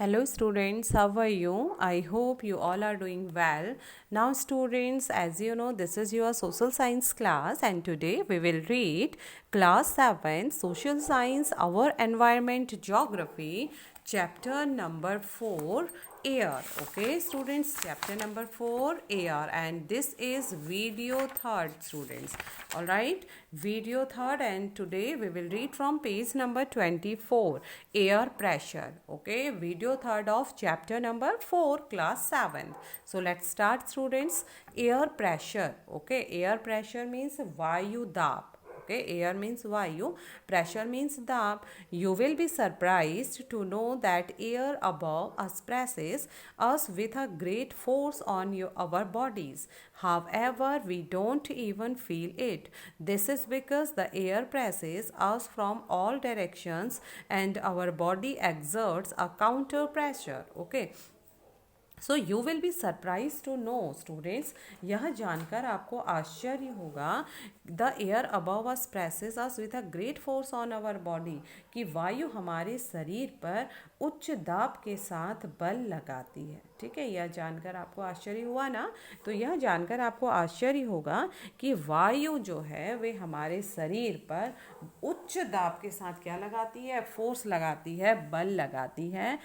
Hello students, how are you? I hope you all are doing well. Now students, as you know, this is your social science class and today we will read class 7 social science, our environment geography, chapter number 4 air. Okay students, chapter number 4 air, and this is video third students. All right, video third, and today we will read from page number 24 air pressure. Okay, video third of chapter number 4 class 7. So let's start students. Air pressure. Okay, air pressure means vayu dab. Okay, air means vayu, pressure means dab. You will be surprised to know that air above us presses us with a great force on our bodies. However, we don't even feel it. This is because the air presses us from all directions and our body exerts a counter pressure. Okay, so you will be surprise to know students, यह जानकर आपको आश्चर्य होगा the air above us presses us with a great force on our body, कि वायु हमारे शरीर पर उच्च दाब के साथ बल लगाती है. ठीक है, यह जानकर आपको आश्चर्य हुआ ना. तो यह जानकर आपको आश्चर्य होगा कि वायु जो है वे हमारे शरीर पर उच्च दाब के साथ क्या लगाती है, फोर्स लगाती है, बल लगाती है.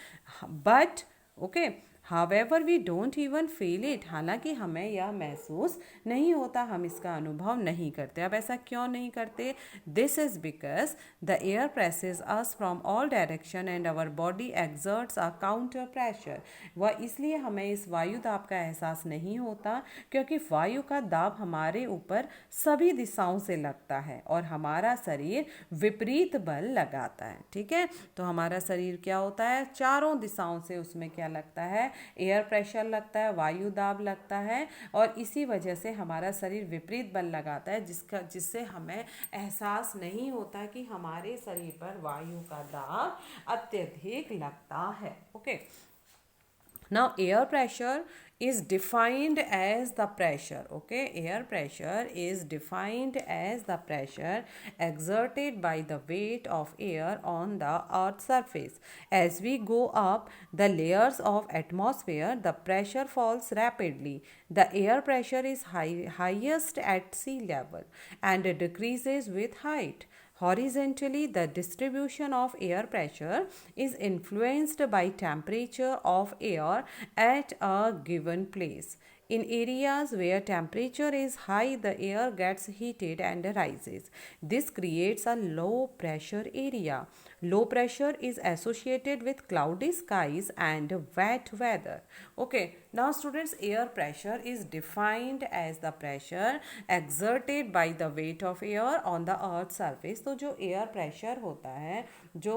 But okay, however we don't even feel it, हालांकि हमें यह महसूस नहीं होता, हम इसका अनुभव नहीं करते. अब ऐसा क्यों नहीं करते? This is because the air presses us from all direction and our body exerts a counter pressure. वह इसलिए हमें इस वायु दाब का एहसास नहीं होता क्योंकि वायु का दाब हमारे ऊपर सभी दिशाओं से लगता है और हमारा शरीर विपरीत बल लगाता है. ठीक है, तो हमारा शरीर क्या होता है, चारों दिशाओं से उसमें क्या लगता है, एयर प्रेशर लगता है, वायु दाब लगता है, और इसी वजह से हमारा शरीर विपरीत बल लगाता है जिससे हमें एहसास नहीं होता कि हमारे शरीर पर वायु का दाब अत्यधिक लगता है. Okay, now air pressure is defined as the pressure. Okay, air pressure is defined as the pressure exerted by the weight of air on the earth's surface. As we go up the layers of atmosphere, the pressure falls rapidly. The air pressure is highest at sea level and decreases with height. Horizontally, the distribution of air pressure is influenced by temperature of air at a given place. In areas where temperature is high, the air gets heated and rises. This creates a low pressure area. Low pressure is associated with cloudy skies and wet weather. Okay, now students, air pressure is defined as the pressure exerted by the weight of air on the earth's surface. तो जो air pressure होता है, जो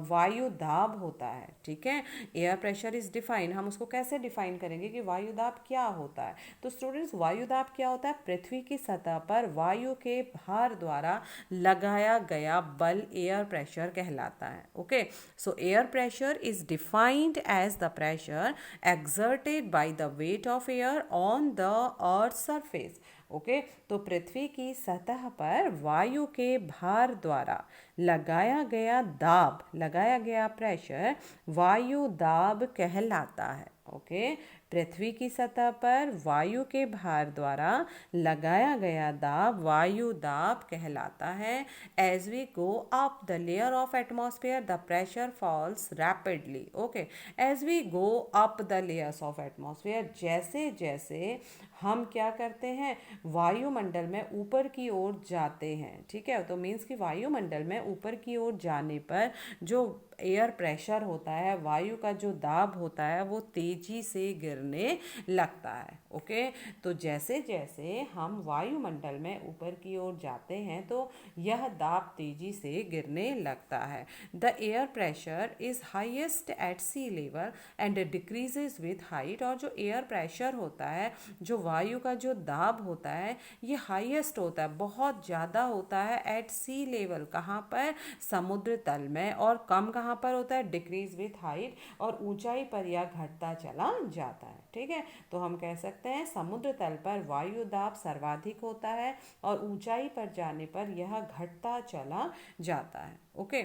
वायु दाब होता है, ठीक है, एयर प्रेशर इज डिफाइन. हम उसको कैसे डिफाइन करेंगे कि वायु दाब क्या होता है? तो स्टूडेंट्स, वायु दाब क्या होता है? पृथ्वी की सतह पर वायु के भार द्वारा लगाया गया बल एयर प्रेशर कहलाता है. Okay, so air pressure is defined as the pressure exerted by the weight of air on the earth's surface. Okay, तो पृथ्वी की सतह पर वायु के भार द्वारा लगाया गया दाब, लगाया गया प्रेशर वायु दाब कहलाता है. ओके, पृथ्वी की सतह पर वायु के भार द्वारा लगाया गया दाब वायु दाब कहलाता है. As we go up the layer of atmosphere the pressure falls rapidly. Okay, as we go up the layers of atmosphere, जैसे जैसे हम क्या करते हैं, वायुमंडल में ऊपर की ओर जाते हैं. ठीक है, तो मीन्स कि वायुमंडल में ऊपर की ओर जाने पर जो एयर प्रेशर होता है, वायु का जो दाब होता है, वो तेजी से गिरने लगता है. ओके, तो जैसे जैसे हम वायुमंडल में ऊपर की ओर जाते हैं तो यह दाब तेजी से गिरने लगता है. The air pressure is highest at sea level and decreases with height. और जो एयर प्रेशर होता है, जो वायु का जो दाब होता है, ये हाईएस्ट होता है, बहुत ज़्यादा होता है एट सी लेवल. कहाँ पर? समुद्र तल में. और कम कहाँ पर होता है? डिक्रीज विथ हाइट, और ऊंचाई पर यह घटता चला जाता है. ठीक है, तो हम कह सकते हैं समुद्र तल पर वायु दाब सर्वाधिक होता है और ऊंचाई पर जाने पर यह घटता चला जाता है. Okay,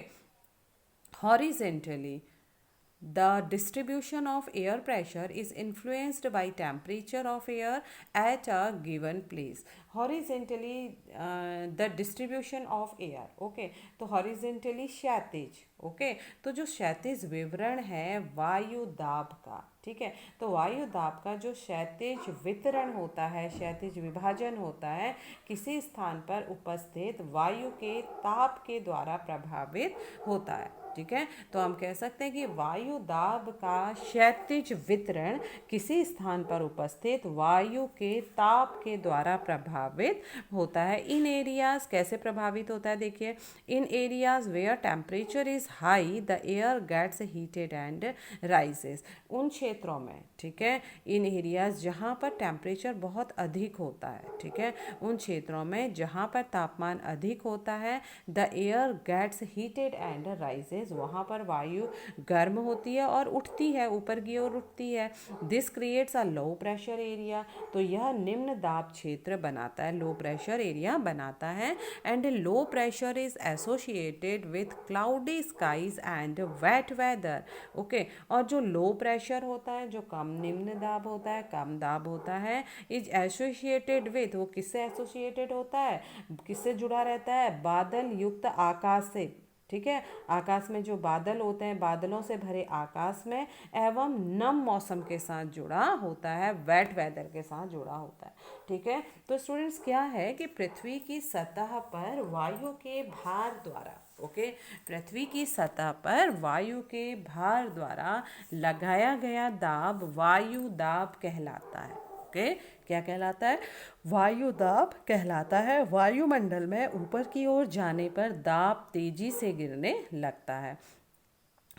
horizontally The distribution of air pressure is influenced by temperature of air at a given place. Horizontally, the distribution of air, okay, तो horizontally क्षैतिज, ओके, तो जो क्षैतिज विवरण है वायु दाब का, ठीक है, तो वायु दाब का जो क्षैतिज वितरण होता है, क्षैतिज विभाजन होता है, किसी स्थान पर उपस्थित वायु के ताप के द्वारा प्रभावित होता है, ठीक है। तो हम कह सकते हैं कि वायु दाब का क्षैतिज वितरण किसी स्थान पर उपस्थित वायु के ताप के द्वारा प्रभावित होता है। इन एरियाज कैसे प्रभावित होता है, देखिए, इन areas where temperature is high the air gets heated and rises. उन क्षेत्रों में, ठीक है, इन एरियाज जहाँ पर टेम्परेचर बहुत अधिक होता है, ठीक है, उन क्षेत्रों में जहाँ पर तापमान अधिक होता है, the air gets heated and rises, वहाँ पर वायु गर्म होती है और उठती है, ऊपर की ओर उठती है। This creates a low pressure area, तो यह निम्न दाब क्षेत्र बनाता है, लो प्रेशर एरिया बनाता है। And low pressure is associated with cloudy skies and wet weather, okay, और जो लो प्रेशर होता है, जो कम निम्न दाब होता है, कम दाब होता है, इज एसोसिएटेड विथ, वो किससे एसोसिएटेड होता है, किससे जुड़ा रहता है, बादल युक्त आकाश से, ठीक है, आकाश में जो बादल होते हैं, बादलों से भरे आकाश में, एवं नम मौसम के साथ जुड़ा होता है, वेट वेदर के साथ जुड़ा होता है, ठीक है। तो स्टूडेंट्स क्या है कि पृथ्वी की सतह पर वायु के भार द्वारा, ओके, पृथ्वी की सतह पर वायु के भार द्वारा लगाया गया दाब वायु दाब कहलाता है, ओके, क्या कहलाता है, वायु दाब कहलाता है। वायुमंडल में ऊपर की ओर जाने पर दाब तेजी से गिरने लगता है।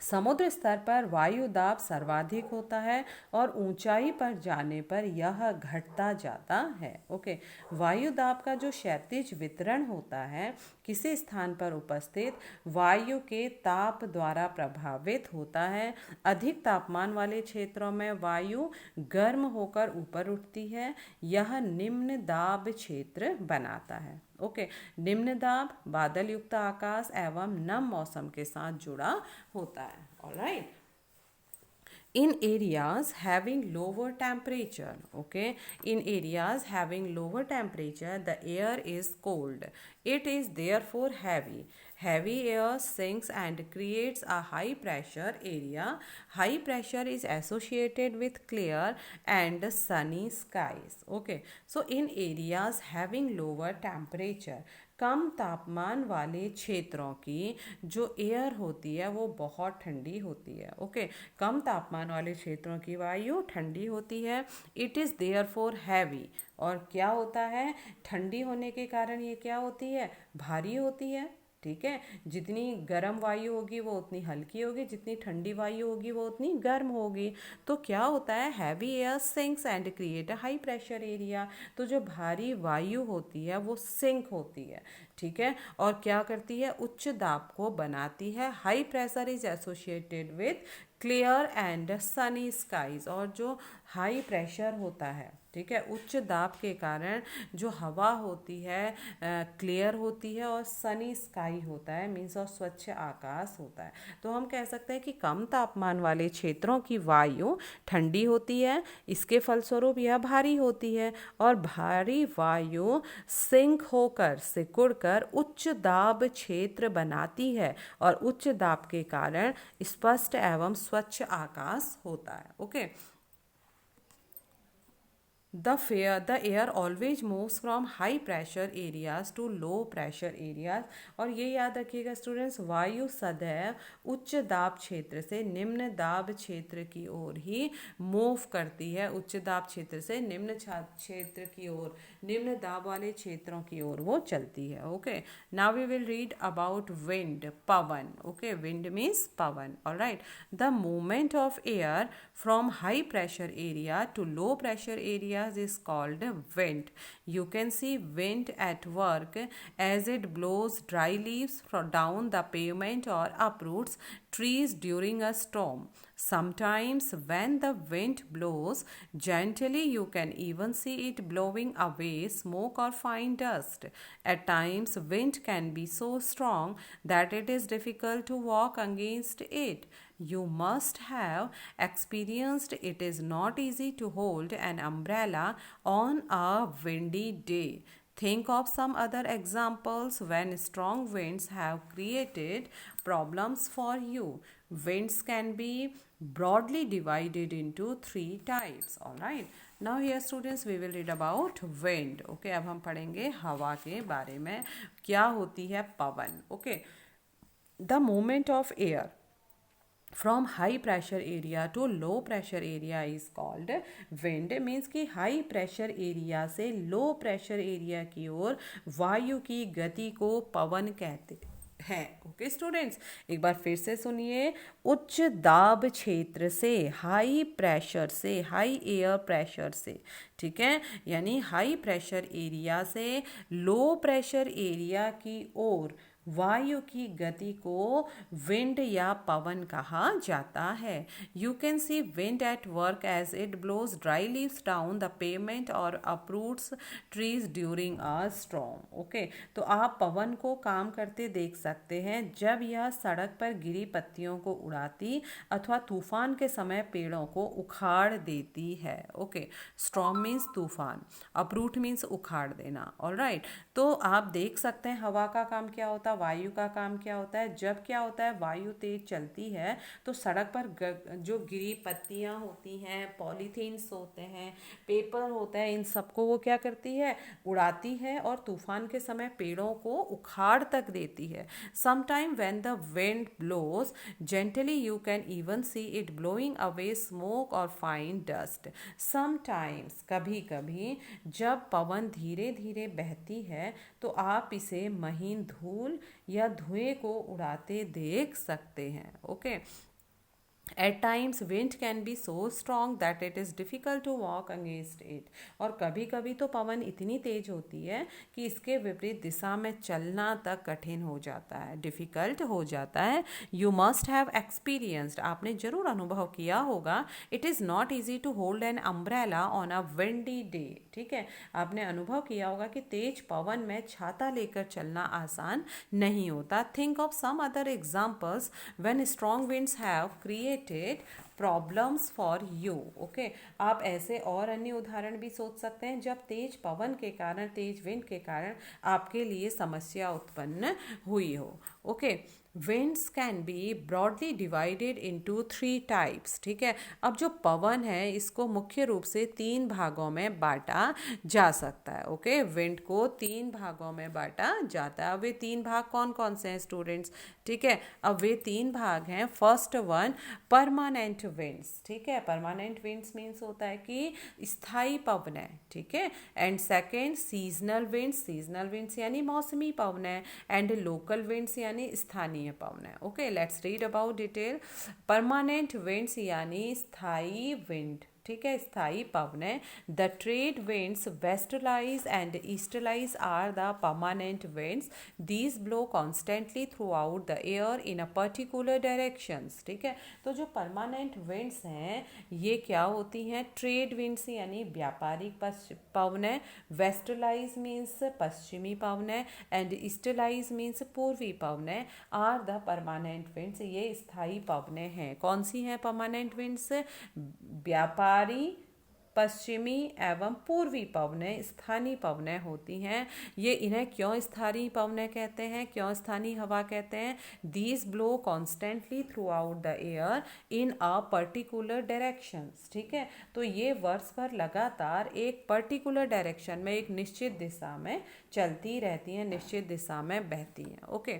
समुद्र स्तर पर वायु दाब सर्वाधिक होता है और ऊंचाई पर जाने पर यह घटता जाता है, ओके। वायु दाब का जो क्षैतिज वितरण होता है किसी स्थान पर उपस्थित वायु के ताप द्वारा प्रभावित होता है। अधिक तापमान वाले क्षेत्रों में वायु गर्म होकर ऊपर उठती है, यह निम्न दाब क्षेत्र बनाता है, ओके। निम्न दाब बादल युक्त आकाश एवं नम मौसम के साथ जुड़ा होता है, alright. In areas having lower temperature, okay, in areas having lower temperature the air is cold, it is therefore heavy. Heavy air sinks and creates a high pressure area. High pressure is associated with clear and sunny skies, okay. So in areas having lower temperature, कम तापमान वाले क्षेत्रों की जो air होती है वो बहुत ठंडी होती है, ओके, कम तापमान वाले क्षेत्रों की वायु ठंडी होती है। It is therefore heavy, और क्या होता है, ठंडी होने के कारण ये क्या होती है, भारी होती है, ठीक है। जितनी गर्म वायु होगी वो उतनी हल्की होगी, जितनी ठंडी वायु होगी वो उतनी गर्म होगी। तो क्या होता है, heavy air sinks and create a high pressure area, तो जो भारी वायु होती है वो सिंक होती है, ठीक है, और क्या करती है, उच्च दाब को बनाती है। High pressure is associated with clear and sunny skies, और जो हाई प्रेशर होता है, ठीक है, उच्च दाब के कारण जो हवा होती है क्लियर होती है और सनी स्काई होता है, मीन्स और स्वच्छ आकाश होता है। तो हम कह सकते हैं कि कम तापमान वाले क्षेत्रों की वायु ठंडी होती है, इसके फलस्वरूप यह भारी होती है, और भारी वायु सिंक होकर सिकुड़कर उच्च दाब क्षेत्र बनाती है, और उच्च दाब के कारण स्पष्ट एवं स्वच्छ आकाश होता है, okay. The air always moves from high pressure areas to low pressure areas, और ये याद रखिएगा स्टूडेंट्स, वायु सदैव उच्च दाब क्षेत्र से निम्न दाब क्षेत्र की ओर ही मूव करती है, उच्च दाब क्षेत्र से निम्न क्षेत्र की ओर, निम्न दाब वाले क्षेत्रों की ओर वो चलती है, okay. Now we will read about wind, पवन, ओके, विंड मीन्स पवन, alright. The movement of air from high pressure area to low pressure area is called wind. You can see wind at work as it blows dry leaves from down the pavement or uproots trees during a storm. Sometimes, when the wind blows gently, you can even see it blowing away smoke or fine dust. At times, wind can be so strong that it is difficult to walk against it. You must have experienced it is not easy to hold an umbrella on a windy day. Think of some other examples when strong winds have created problems for you. Winds can be broadly divided into three types. All right. Now here students we will read about wind. Okay. अब हम पढ़ेंगे हवा के बारे में क्या होती है पवन. Okay. The movement of air from high pressure area to low pressure area is called wind. Means कि हाई प्रेशर एरिया से लो प्रेशर एरिया की ओर वायु की गति को पवन कहते हैं. ओके स्टूडेंट्स, एक बार फिर से सुनिए. उच्च दाब क्षेत्र से, हाई प्रेशर से, हाई एयर प्रेशर से, ठीक है, यानी हाई प्रेशर एरिया से लो प्रेशर एरिया की ओर वायु की गति को विंड या पवन कहा जाता है. You can see wind at work as it blows dry leaves down the pavement और uproots trees during a storm. Okay, तो आप पवन को काम करते देख सकते हैं जब यह सड़क पर गिरी पत्तियों को उड़ाती अथवा तूफान के समय पेड़ों को उखाड़ देती है. ओके, स्टॉर्म मीन्स तूफान, अपरूट मीन्स उखाड़ देना. ऑलराइट, तो आप देख सकते हैं हवा का काम क्या होता है, वायु का काम क्या होता है. जब क्या होता है, वायु तेज चलती है तो सड़क पर जो गिरी पत्तियां होती हैं, पॉलीथीन्स होते हैं, पेपर होता है, इन सबको वो क्या करती है, उड़ाती है और तूफान के समय पेड़ों को उखाड़ तक देती है. Sometime when the wind blows gently you can even see it blowing away smoke or fine dust. Sometimes, कभी कभी, जब पवन धीरे धीरे बहती है तो आप इसे महीन धूल या धुएं को उड़ाते देख सकते हैं. Okay, At times wind can be so strong that it is difficult to walk against it. और कभी कभी तो पवन इतनी तेज होती है कि इसके विपरीत दिशा में चलना तक कठिन हो जाता है, डिफ़िकल्ट हो जाता है. यू मस्ट हैव एक्सपीरियंस्ड, आपने जरूर अनुभव किया होगा. It is not easy to hold an umbrella on a windy day. ठीक है, आपने अनुभव किया होगा कि तेज पवन में छाता लेकर चलना आसान नहीं होता. Think of some other examples when strong winds have created problems for you. Okay, आप ऐसे और अन्य उदाहरण भी सोच सकते हैं जब तेज पवन के कारण, तेज विंड के कारण आपके लिए समस्या उत्पन्न हुई हो. Okay, winds can be broadly divided into three types. ठीक है, अब जो पवन है इसको मुख्य रूप से तीन भागों में बांटा जा सकता है. ओके, विंड को तीन भागों में बांटा जाता है. अब वे तीन भाग कौन कौन से हैं स्टूडेंट्स? ठीक है, अब वे तीन भाग हैं. First one, permanent winds. ठीक है, परमानेंट विंड्स मीन्स होता है कि स्थायी पवन है. ठीक है, and second, seasonal winds. Seasonal winds यानी मौसमी पवन है. एंड लोकल विंड्स यानी स्थानीय पवन है. Okay, let's read about detail. Permanent winds यानी स्थायी विंड. ठीक है, स्थायी पवन है. The trade winds westerlies and easterlies are the permanent winds. These blow constantly throughout the air in a particular directions. ठीक है, तो जो परमानेंट विंड्स हैं ये क्या होती हैं? ट्रेड विंड्स यानी व्यापारिक पवन है. वेस्टर्लाइज मीन्स पश्चिमी पवन है. एंड ईस्टर्लाइज मीन्स पूर्वी पवन है. आर द परमानेंट विंड्स, ये स्थायी पवनें हैं. कौन सी हैं परमानेंट विंड्स? व्यापारी, पश्चिमी एवं पूर्वी पवनें स्थानीय पवनें होती हैं. ये इन्हें क्यों स्थानीय पवनें कहते हैं, क्यों स्थानीय हवा कहते हैं? These blow constantly throughout the air in a particular directions. ठीक है, तो ये वर्ष भर लगातार एक पर्टिकुलर डायरेक्शन में, एक निश्चित दिशा में चलती रहती हैं, निश्चित दिशा में बहती हैं. ओके,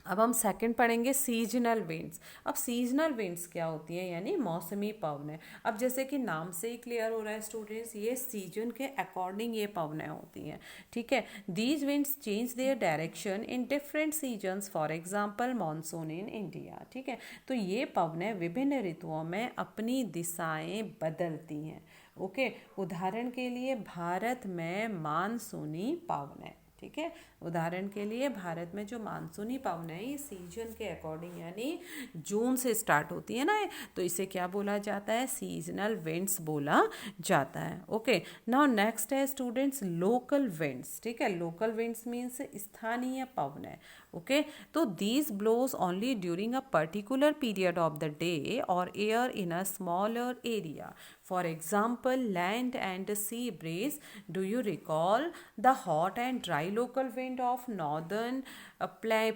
अब हम सेकंड पढ़ेंगे सीजनल विंड्स. अब सीजनल विंड्स क्या होती हैं? यानी मौसमी पवनें. अब जैसे कि नाम से ही क्लियर हो रहा है स्टूडेंट्स, ये सीजन के अकॉर्डिंग ये पवनें होती हैं. ठीक है, these winds change their direction in different seasons. For example monsoon in India. ठीक है, तो ये पवनें विभिन्न ऋतुओं में अपनी दिशाएं बदलती हैं. ओके, उदाहरण के लिए भारत में मानसूनी पवनें. ठीक है। उदाहरण के लिए भारत में जो मानसूनी पवन है ये सीजन के अकॉर्डिंग यानी जून से स्टार्ट होती है ना, तो इसे क्या बोला जाता है, सीजनल विंड्स बोला जाता है। ओके, नाउ नेक्स्ट है स्टूडेंट्स लोकल विंड्स, ठीक है। लोकल विंड्स मीन्स स्थानीय पवन है। ओके, तो these blows only during a particular period of the day और air in a smaller area. For example, land and sea breeze. Do you recall the hot and dry local wind of northern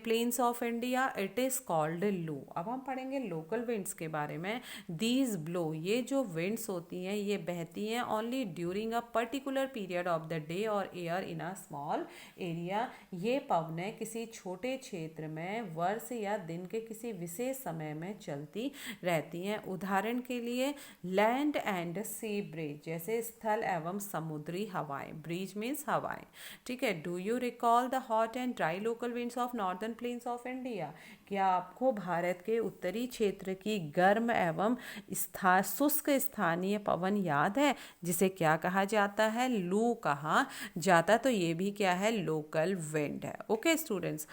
plains of India? It is called loo. अब हम पढ़ेंगे local winds के बारे में। These blow, ये जो winds होती हैं ये बहती हैं only during a particular period of the day or air in a small area. ये पवनें किसी छोटे क्षेत्र में वर्ष या दिन के किसी विशेष समय में चलती रहती हैं। उदाहरण के लिए लैंड एंड सी ब्रिज, जैसे स्थल एवं समुद्री हवाएं, ब्रिज मीन्स हवाएं, ठीक है। Do you recall the hot and dry local winds of northern plains of India? क्या आपको भारत के उत्तरी क्षेत्र की गर्म एवं शुष्क स्थानीय पवन याद है, जिसे क्या कहा जाता है, लू कहा जाता। तो ये भी क्या है, लोकल विंड है। ओके स्टूडेंट्स,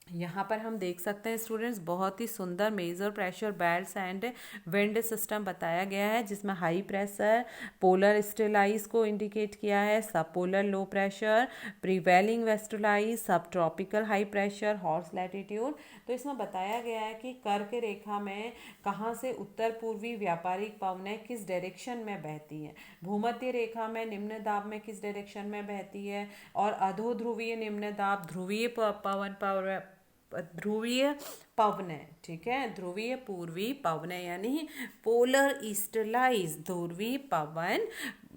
यहाँ पर हम देख सकते हैं स्टूडेंट्स बहुत ही सुंदर major pressure belts and wind system बताया गया है, जिसमें हाई प्रेशर पोलर स्टेलाइज को इंडिकेट किया है, सब पोलर लो प्रेशर, प्रिवेलिंग वेस्टलाइज, सब tropical high pressure, horse latitude. तो इसमें बताया गया है कि कर्क रेखा में कहाँ से उत्तर पूर्वी व्यापारिक पवनें किस डायरेक्शन में बहती हैं, भूमध्य रेखा में निम्न दाब में किस डायरेक्शन में बहती है, और अधो ध्रुवीय निम्न दाब ध्रुवीय ध्रुवीय पवनें, ठीक है, ध्रुवीय पूर्वी पवनें यानी पोलर ईस्टलाइज ध्रुवीय पवन,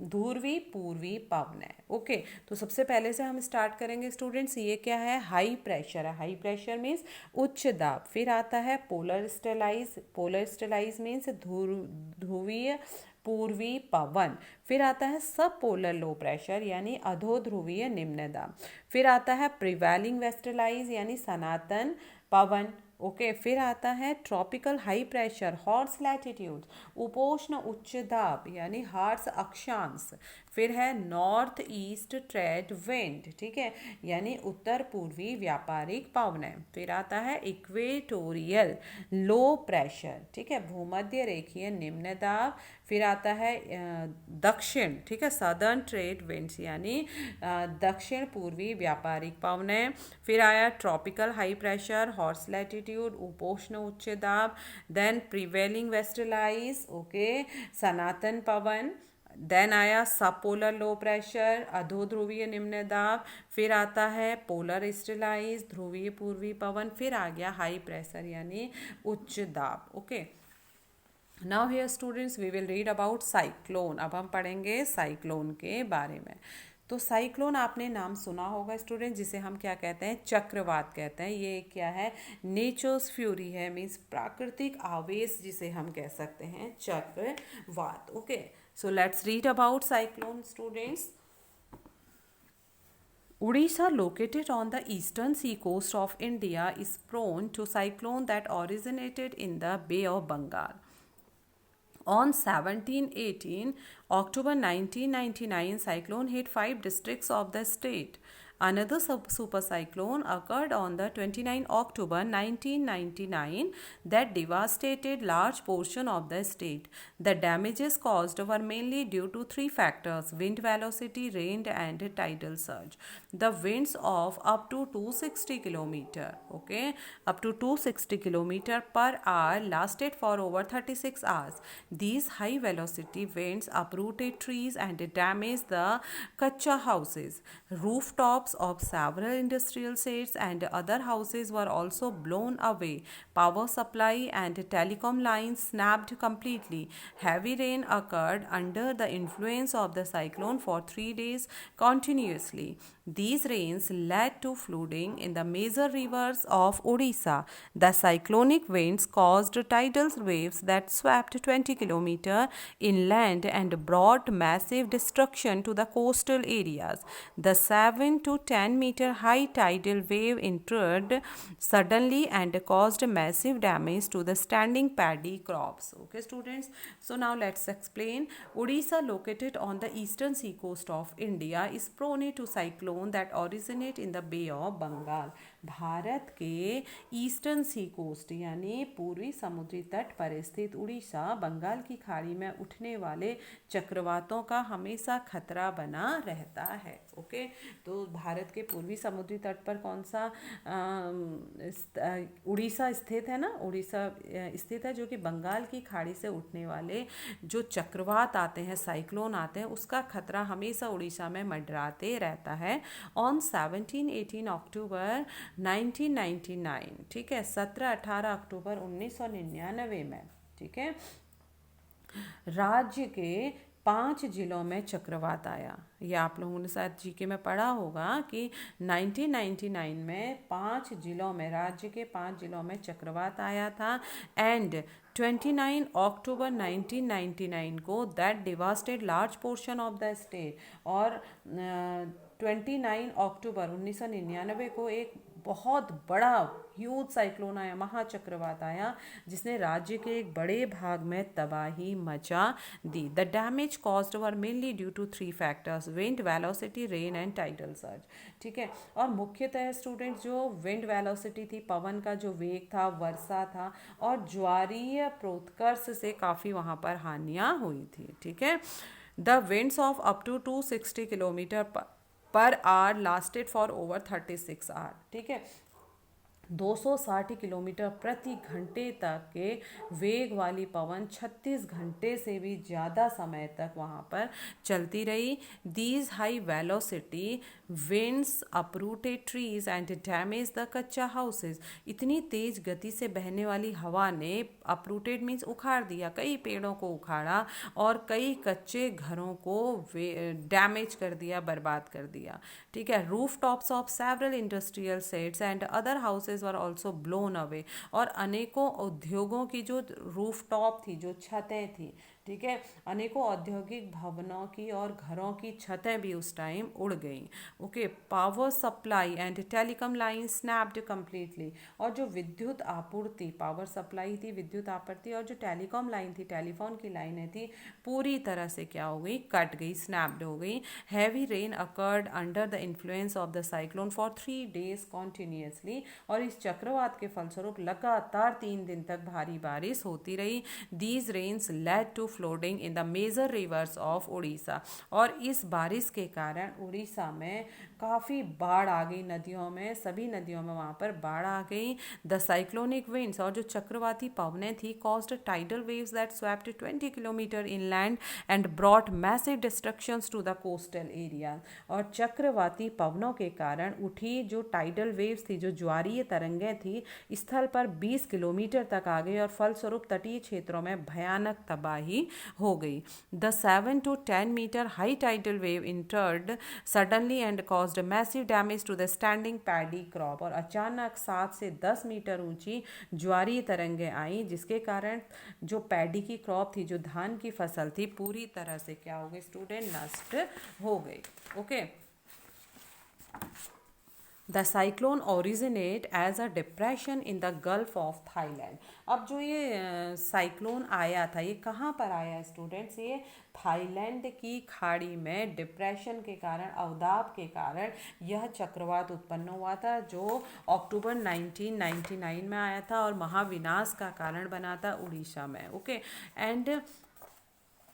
ध्रुवीय पूर्वी पवनें। ओके, तो सबसे पहले से हम स्टार्ट करेंगे स्टूडेंट्स। ये क्या है, हाई प्रेशर है। हाई प्रेशर मीन्स उच्च दाब। फिर आता है polar sterilise, polar sterilise means ध्रुवीय पूर्वी पवन। फिर आता है सब पोलर लो प्रेशर यानी अधो ध्रुवीय निम्न दाब। फिर आता है प्रिवेलिंग वेस्टलाइज यानी सनातन पवन। ओके, फिर आता है tropical high pressure horse latitude, उपोष्ण उच्च दाब यानी हार्स अक्षांश। फिर है नॉर्थ ईस्ट ट्रेड विंड, ठीक है, यानी उत्तर पूर्वी व्यापारिक पवनें। फिर आता है इक्वेटोरियल लो प्रेशर, ठीक है, भूमध्य रेखीय निम्न दाब। फिर आता है दक्षिण, ठीक है, सदर्न ट्रेड विंड्स यानी दक्षिण पूर्वी व्यापारिक पवनें। फिर आया tropical high pressure horse latitude, उपोष्ण उच्च दाब। देन प्रिवेलिंग वेस्टलाइज, ओके, सनातन पवन। देन आया सब पोलर लो प्रेशर अधो ध्रुवीय निम्न दाब। फिर आता है पोलर ईस्टलाइज ध्रुवीय पूर्वी पवन। फिर आ गया हाई प्रेशर यानी उच्च दाब। Okay, now here students we will read about cyclone. अब हम पढ़ेंगे साइक्लोन के बारे में। तो साइक्लोन आपने नाम सुना होगा स्टूडेंट, जिसे हम क्या कहते हैं, चक्रवात कहते हैं। ये क्या है, नेचर्स फ्यूरी है, मीन्स प्राकृतिक आवेश जिसे हम कह सकते हैं चक्रवात। Okay, so let's read about cyclone students. Odisha, located on the eastern seacoast of India, is prone to cyclone that originated in the Bay of Bengal. On 17-18 October 1999, cyclone hit 5 districts of the state. Another super cyclone occurred on the 29 October 1999 that devastated large portion of the state. The damages caused were mainly due to 3 factors: wind velocity, rain and tidal surge. The winds of up to 260 km, okay, up to 260 km per hour lasted for over 36 hours. These high velocity winds uprooted trees and damaged the kacha houses. Rooftops of several industrial estates and other houses were also blown away. Power supply and telecom lines snapped completely. Heavy rain occurred under the influence of the cyclone for 3 days continuously. These rains led to flooding in the major rivers of Odisha. The cyclonic winds caused tidal waves that swept 20 km inland and brought massive destruction to the coastal areas. The 7 to to 10-meter high tidal wave entered suddenly and caused massive damage to the standing paddy crops. Okay, students. So now let's explain. Odisha, located on the eastern seacoast of India, is prone to cyclone that originate in the Bay of Bengal. Bharat के eastern सी coast यानी पूर्वी समुद्री तट पर स्थित उड़ीसा बंगाल की खाड़ी में उठने वाले चक्रवातों का हमेशा खतरा बना रहता है। ओके, तो भारत के पूर्वी समुद्री तट पर कौन सा उड़ीसा स्थित है ना, उड़ीसा स्थित है, जो कि बंगाल की खाड़ी से उठने वाले जो चक्रवात आते हैं, साइक्लोन आते हैं, उसका खतरा हमेशा उड़ीसा में मंडराते रहता है। ऑन 17-18 अक्टूबर 1999, ठीक है, 17-18 अक्टूबर 1999 में, ठीक है, राज्य के 5 जिलों में चक्रवात आया। ये आप लोगों ने शायद जीके में पढ़ा होगा कि 1999 में 5 जिलों में, राज्य के 5 जिलों में चक्रवात आया था। एंड 29 अक्टूबर 1999 को that devastated large portion of the state, और 29 अक्टूबर 1999 को एक बहुत बड़ा ह्यूज साइक्लोन आया, महाचक्रवात आया, जिसने राज्य के एक बड़े भाग में तबाही मचा दी। The damage caused were mainly due to 3 factors: wind velocity, rain and tidal surge. ठीक है, और मुख्यतः स्टूडेंट जो विंड वेलोसिटी थी, पवन का जो वेग था, वर्षा था, और ज्वारीय प्रोत्कर्ष से काफ़ी वहाँ पर हानियाँ हुई थी। ठीक है, the winds of up to 260 kilometre per hour lasted for over 36 hour. ठीक है, 260 किलोमीटर प्रति घंटे तक के वेग वाली पवन 36 घंटे से भी ज़्यादा समय तक वहाँ पर चलती रही। These high velocity winds uprooted trees and damage the कच्चा हाउसेज। इतनी तेज गति से बहने वाली हवा ने, अपरूटेड मीन्स उखाड़ दिया, कई पेड़ों को उखाड़ा और कई कच्चे घरों को डैमेज कर दिया, बर्बाद कर दिया। ठीक है, roof tops of several industrial sets and other houses were also blown away. और अनेकों उद्योगों की जो रूफ टॉप थी, जो छतें थी, ठीक है, अनेकों औद्योगिक भवनों की और घरों की छतें भी उस टाइम उड़ गई। Okay, power supply and telecom line snapped completely. और जो विद्युत आपूर्ति, पावर सप्लाई थी, विद्युत आपूर्ति, और जो टेलीकॉम लाइन थी, टेलीफोन की लाइनें थी, पूरी तरह से क्या हो गई, कट गई, स्नैप्ड हो गई। Heavy rain occurred under the influence of the cyclone for 3 days continuously. और इस चक्रवात के फलस्वरूप लगातार 3 दिन तक भारी बारिश होती रही। These rains led to flooding in the major rivers of Orissa. और इस बारिश के कारण उड़ीसा में काफ़ी बाढ़ आ गई, नदियों में, सभी नदियों में वहाँ पर बाढ़ आ गई। द साइक्लोनिक विंड्स, और जो चक्रवाती पवनें थी, caused tidal waves that swept 20 kilometre inland and brought massive destructions to the coastal area. और चक्रवाती पवनों के कारण उठी जो टाइडल वेव्स थी, जो ज्वारीय तरंगें थी, स्थल पर 20 किलोमीटर तक आ गई और फलस्वरूप तटीय क्षेत्रों में भयानक तबाही हो गई। The 7 to 10 metre high tidal wave entered suddenly and caused massive damage to the standing paddy crop. और अचानक 7 से 10 मीटर ऊंची ज्वारीय तरंगें आई, जिसके कारण जो पैडी की क्रॉप थी, जो धान की फसल थी, पूरी तरह से क्या हो गई स्टूडेंट, नष्ट हो गई। Okay, the cyclone originate as a depression in the gulf of Thailand. अब जो ये साइक्लोन आया था, ये कहाँ पर आया स्टूडेंट्स, ये थाईलैंड की खाड़ी में डिप्रेशन के कारण, अवदाब के कारण यह चक्रवात उत्पन्न हुआ था, जो अक्टूबर 1999 में आया था और महाविनाश का कारण बना था उड़ीसा में। Okay, and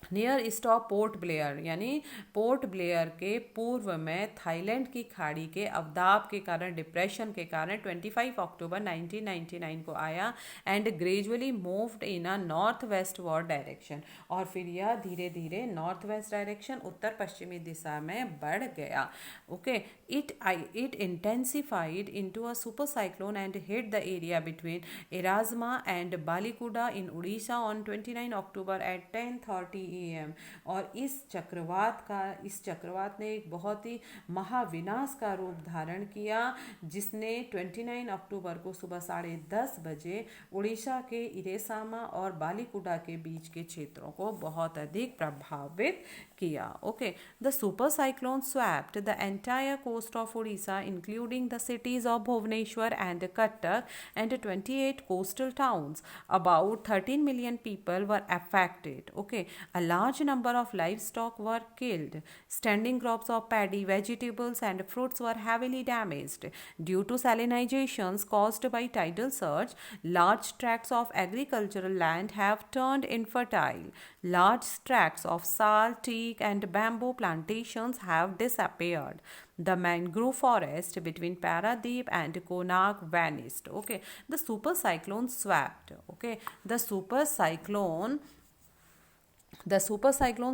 near stop port Blair, यानी पोर्ट ब्लेयर के पूर्व में थाईलैंड की खाड़ी के अवदाब के कारण, डिप्रेशन के कारण 25 अक्टूबर 1999 को आया and gradually moved in a north west word direction. और फिर यह धीरे धीरे नॉर्थ वेस्ट डायरेक्शन, उत्तर पश्चिमी दिशा में बढ़ गया। Okay, it intensified into a super cyclone and hit the area between Erasama and Balikuda in Orissa on 29 October at 10:30 EM। और इस चक्रवात ने एक बहुत ही महाविनाश का रूप धारण किया, जिसने 29 अक्टूबर को सुबह 10:30 बजे उड़ीसा के इरेसामा और बालीकुडा के बीच के क्षेत्रों को बहुत अधिक प्रभावित किया। Okay, the super cyclone swept the entire coast of Odisha, including the cities of Bhubaneswar and Cuttack and 28 coastal towns. About 13 million people were affected. Okay, a large number of livestock were killed. Standing crops of paddy, vegetables, and fruits were heavily damaged. Due to salinizations caused by tidal surge, large tracts of agricultural land have turned infertile. Large tracts of sal, teak, and bamboo plantations have disappeared. The mangrove forest between Paradeep and Konark vanished. Okay, the super cyclone swept. Okay, the super cyclone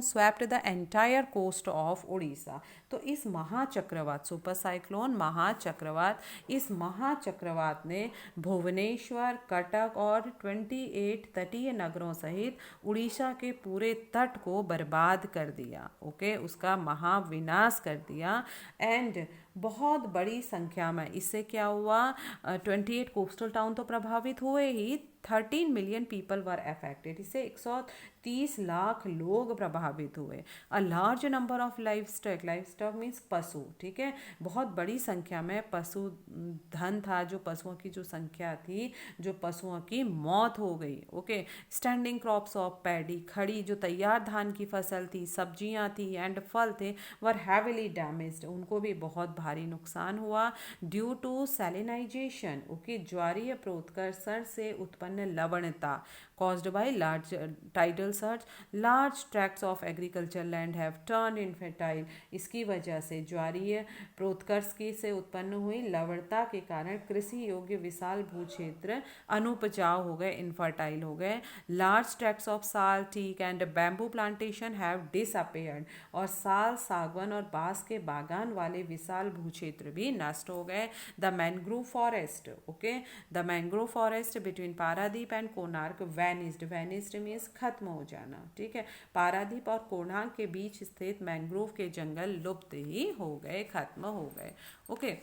swept the entire coast of Odisha. तो इस महाचक्रवात ने भुवनेश्वर, कटक और 28 तटीय नगरों सहित उड़ीसा के पूरे तट को बर्बाद कर दिया। ओके, उसका महाविनाश कर दिया। एंड बहुत बड़ी संख्या में इससे क्या हुआ, 28 कोस्टल टाउन तो प्रभावित हुए ही, 13 मिलियन पीपल वर अफेक्टेड, इससे 130 लाख लोग प्रभावित हुए। A large number of life stock means पशु, ठीक है, बहुत बड़ी संख्या में पशु धन था, जो पशुओं की जो संख्या थी, जो पशुओं की मौत हो गई। Okay, standing crops of paddy, खड़ी जो तैयार धान की फसल थी, सब्जियां थी एंड फल थे, वर हैविली डैमेज्ड, उनको भी बहुत भारी नुकसान हुआ। ड्यू टू सैलिनाइजेशन, ओके, ज्वारीय प्रोत्कर्षण से उत्पन्न लवणता caused by large tidal surge, large tracts of agricultural land have turned infertile। इसकी वजह से ज्वारीय प्रोत्कर्ष की से उत्पन्न हुई लवणता के कारण कृषि योग्य विशाल भूक्षेत्र अनुपजाऊ हो गए, इनफर्टाइल हो गए। Large tracts of sal, teak and bamboo plantation have disappeared, और साल, सागवन और बांस के बागान वाले विशाल भूक्षेत्र भी नष्ट हो गए। The mangrove forest, okay, the mangrove forest between Paradip and Konark vanished means खत्म हो जाना, ठीक है। पारादीप और कोणार्क के बीच स्थित मैंग्रोव के जंगल लुप्त ही हो गए, खत्म हो गए। ओके,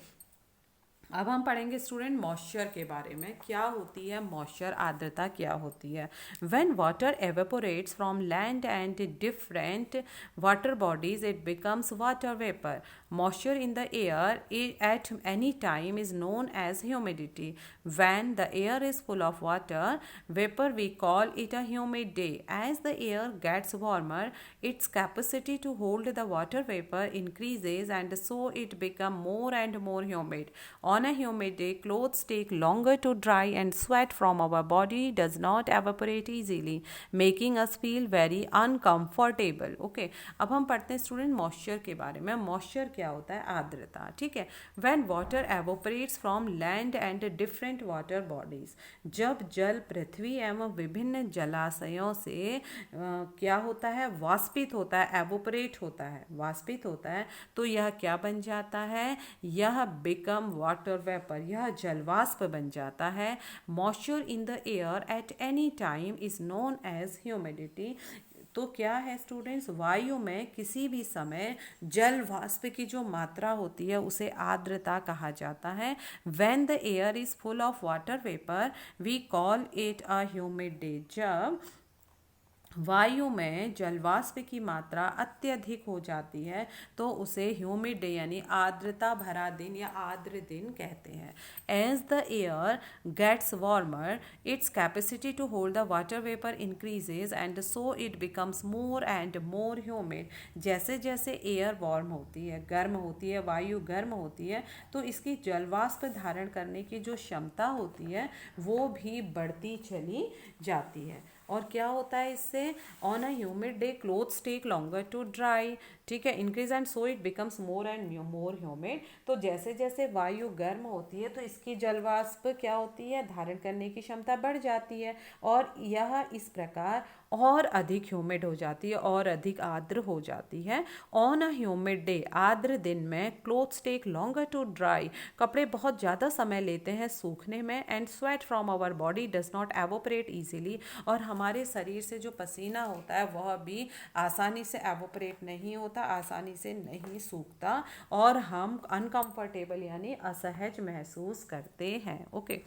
अब हम पढ़ेंगे स्टूडेंट मॉइस्चर के बारे में। क्या होती है मॉइस्चर, आर्द्रता क्या होती है। When water evaporates from land and different water bodies it becomes water vapour. Moisture in the air at any time is known as humidity. When the air is full of water vapour we call it a humid day. As the air gets warmer its capacity to hold the water vapor increases and so it become more and more humid. On a humid day, clothes take longer to dry and sweat from our body does not evaporate easily, making us feel very uncomfortable. Okay, अब हम पढ़ते हैं student moisture के बारे में। Moisture क्या होता है, आर्द्रता, ठीक है। When water evaporates from land and different water bodies, जब जल पृथ्वी एवं विभिन्न जलाशयों से क्या होता है, वाष्पित होता है, एवोपरेट होता है, वाष्पित होता है, तो यह क्या बन जाता है, यह बिकम वाटर वेपर, यह जलवाष्प बन जाता है। Moisture in the air at any time is known as humidity. तो क्या है स्टूडेंट्स, वायु में किसी भी समय जल वाष्प की जो मात्रा होती है उसे आर्द्रता कहा जाता है। When the air is full of water vapour we call it a humid day. जब वायु में जलवाष्प की मात्रा अत्यधिक हो जाती है तो उसे ह्यूमिड डे यानी आर्द्रता भरा दिन या आर्द्र दिन कहते हैं। As the air gets warmer its capacity to hold the water vapour increases and so it becomes more and more humid. जैसे जैसे एयर वार्म होती है, गर्म होती है, वायु गर्म होती है, तो इसकी जलवाष्प धारण करने की जो क्षमता होती है वो भी बढ़ती चली जाती है। और क्या होता है इससे, on a humid day clothes take longer to dry, ठीक है, increase and so it becomes more and more humid. तो जैसे जैसे वायु गर्म होती है तो इसकी जलवाष्प क्या होती है, धारण करने की क्षमता बढ़ जाती है और यह इस प्रकार और अधिक ह्यूमिड हो जाती है और अधिक आर्द्र हो जाती है। ऑन अ ह्यूमिड डे, आर्द्र दिन में, clothes take longer to dry, कपड़े बहुत ज़्यादा समय लेते हैं सूखने में, and sweat from our body does not evaporate easily, और हमारे शरीर से जो पसीना होता है वह भी आसानी से एवोपरेट नहीं होता, आसानी से नहीं सूखता और हम अनकंफर्टेबल यानी असहज महसूस करते हैं। Okay,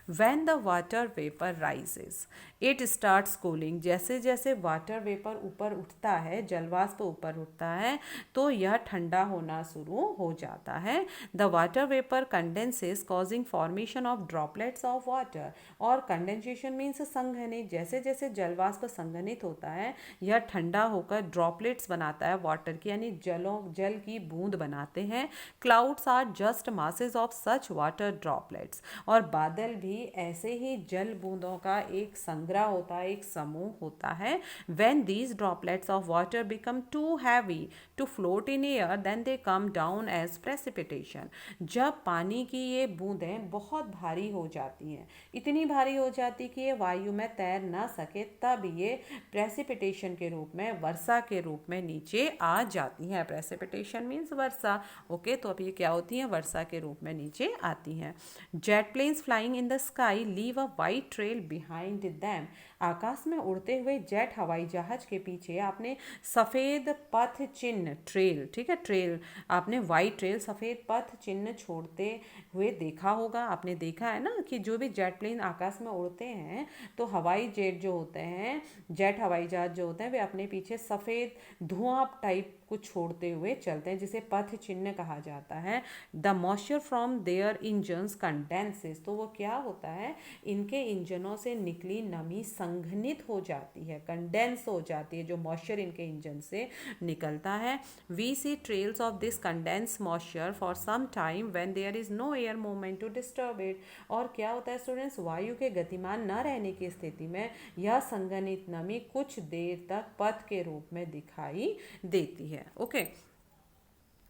when the water vapour rises it starts cooling. जैसे जैसे वाटर वेपर ऊपर उठता है, जलवाष्प ऊपर उठता है, तो यह ठंडा होना शुरू हो जाता है। The water vapour condenses causing formation of droplets of water. और कंडेंसेशन मीन्स संघनित। जैसे जैसे जलवाष्प संघनित होता है यह ठंडा होकर ड्रॉपलेट्स बनाता है वाटर की, यानी जल की बूंद बनाते हैं। Clouds are just masses of such water droplets. और बादल भी ऐसे ही जल बूंदों का एक संग्रह होता है, एक समूह होता है। When these droplets of water become too heavy to float in air then they come down as precipitation. जब पानी की ये बूंदें बहुत भारी हो जाती हैं, इतनी भारी हो जाती कि ये वायु में तैर ना सके, तब ये प्रेसिपिटेशन के रूप में, वर्षा के रूप में नीचे आ जाती हैं। प्रेसिपिटेशन मीन्स वर्षा। ओके, तो अब ये क्या होती हैं? वर्षा के रूप में नीचे आती हैं। Jet planes flying in the sky leave a white trail behind them. आकाश में उड़ते हुए जेट हवाई जहाज के पीछे आपने सफ़ेद पथ चिन्ह, ट्रेल, ठीक है, ट्रेल, आपने वाइट ट्रेल, सफ़ेद पथ चिन्ह छोड़ते हुए देखा होगा। आपने देखा है ना कि जो भी जेट प्लेन आकाश में उड़ते हैं तो हवाई जेट जो होते हैं, जेट हवाई जहाज जो होते हैं, वे अपने पीछे सफ़ेद धुआं टाइप कुछ छोड़ते हुए चलते हैं, जिसे पथ चिन्ह कहा जाता है। The moisture from their engines condenses. तो वो क्या होता है? इनके इंजनों से निकली नमी संघनित हो जाती है, कंडेंस हो जाती है, जो मॉइस्चर इनके इंजन से निकलता है। We see trails of this condense moisture for some time when there is no air movement to disturb it. और क्या होता है स्टूडेंट्स? वायु के गतिमान न रहने की स्थिति में यह संघनित नमी कुछ देर तक पथ के रूप में दिखाई देती है। Okay.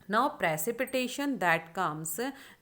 Now precipitation that comes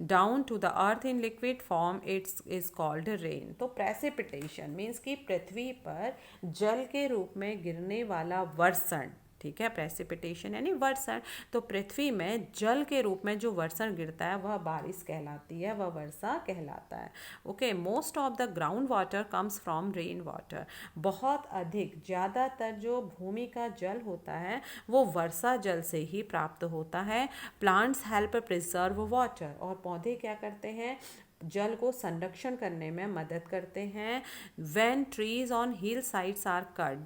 down to the earth in liquid form is called rain. तो precipitation means कि पृथ्वी पर जल के रूप में गिरने वाला वर्षण, ठीक है, प्रेसिपिटेशन यानी वर्षण। तो पृथ्वी में जल के रूप में जो वर्षण गिरता है वह बारिश कहलाती है, वह वर्षा कहलाता है। Okay, most of the ground water comes from rain water. बहुत अधिक, ज़्यादातर जो भूमि का जल होता है वो वर्षा जल से ही प्राप्त होता है। Plants help preserve water. और पौधे क्या करते हैं? जल को संरक्षण करने में मदद करते हैं। When trees on hill sides are cut.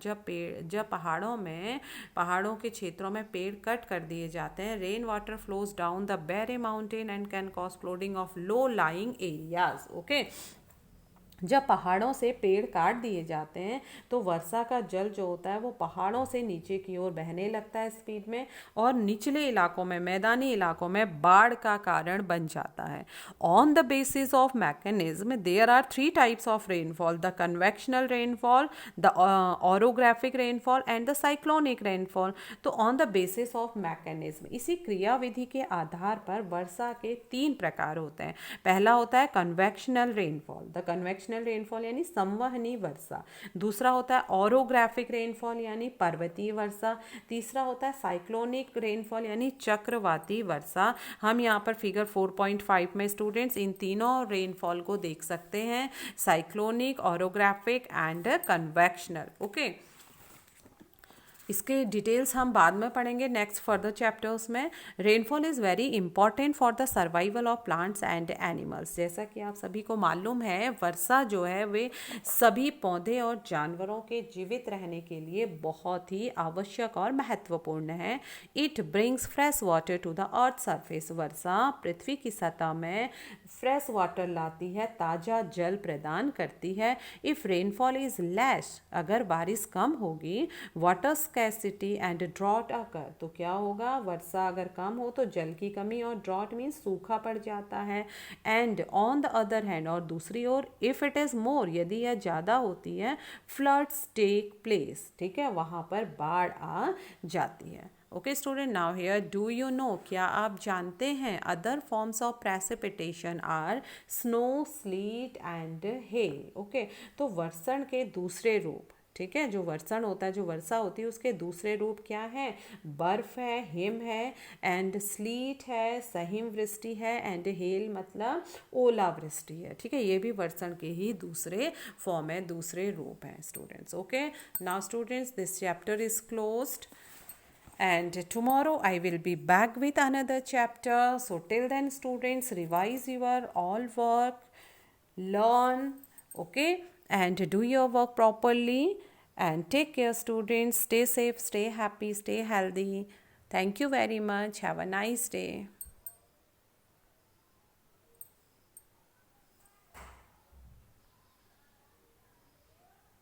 जब पहाड़ों के क्षेत्रों में पेड़ कट कर दिए जाते हैं, rain water flows down the bare mountain and can cause flooding of low lying areas. Okay, जब पहाड़ों से पेड़ काट दिए जाते हैं तो वर्षा का जल जो होता है वो पहाड़ों से नीचे की ओर बहने लगता है स्पीड में, और निचले इलाकों में, मैदानी इलाकों में बाढ़ का कारण बन जाता है। On the basis of mechanism there are 3 types of rainfall: the convectional rainfall, the orographic rainfall and the cyclonic rainfall. तो on the basis of mechanism, इसी क्रियाविधि के आधार पर वर्षा के 3 प्रकार होते हैं। पहला होता है convectional rainfall. The convectional rainfall यानी संवहनी वर्षा। दूसरा होता है ऑरोग्राफिक रेनफॉल यानी पर्वतीय वर्षा। तीसरा होता है साइक्लोनिक रेनफॉल यानी चक्रवाती वर्षा। हम यहाँ पर फिगर 4.5 में स्टूडेंट्स इन तीनों रेनफॉल को देख सकते हैं, cyclonic, orographic and convectional. Okay, इसके डिटेल्स हम बाद में पढ़ेंगे नेक्स्ट फर्दर चैप्टर्स में। Rainfall is very important for the survival of plants and animals. जैसा कि आप सभी को मालूम है, वर्षा जो है वे सभी पौधे और जानवरों के जीवित रहने के लिए बहुत ही आवश्यक और महत्वपूर्ण है। It brings fresh water to the earth surface. वर्षा पृथ्वी की सतह में फ्रेश वाटर लाती है, ताज़ा जल प्रदान करती है। इफ़ रेनफॉल इज़ लेस, अगर बारिश कम होगी, वाटर स्कैरसिटी एंड ड्रॉट अकर, तो क्या होगा? वर्षा अगर कम हो तो जल की कमी, और ड्रॉट मीन्स सूखा पड़ जाता है। And on the other hand, और दूसरी ओर, इफ़ इट इज़ मोर, यदि यह ज़्यादा होती है, फ्लड्स टेक प्लेस, ठीक है, वहाँ पर बाढ़ आ जाती है। Okay student, now here do you know, क्या आप जानते हैं other forms of precipitation are snow, sleet and hail. Okay, तो वर्षण के दूसरे रूप, ठीक है, जो वर्षण होता है, जो वर्षा होती है, उसके दूसरे रूप क्या है? बर्फ है, हिम है, एंड स्लीट है, सहिम वृष्टि है, एंड हेल मतलब ओलावृष्टि है। ठीक है, ये भी वर्षण के ही दूसरे फॉर्म है, दूसरे रूप हैं students. Okay, now students this chapter is closed and tomorrow I will be back with another chapter. So till then students, revise your all work, learn, okay, and do your work properly, and take care students. Stay safe, stay happy, stay healthy. Thank you very much. Have a nice day.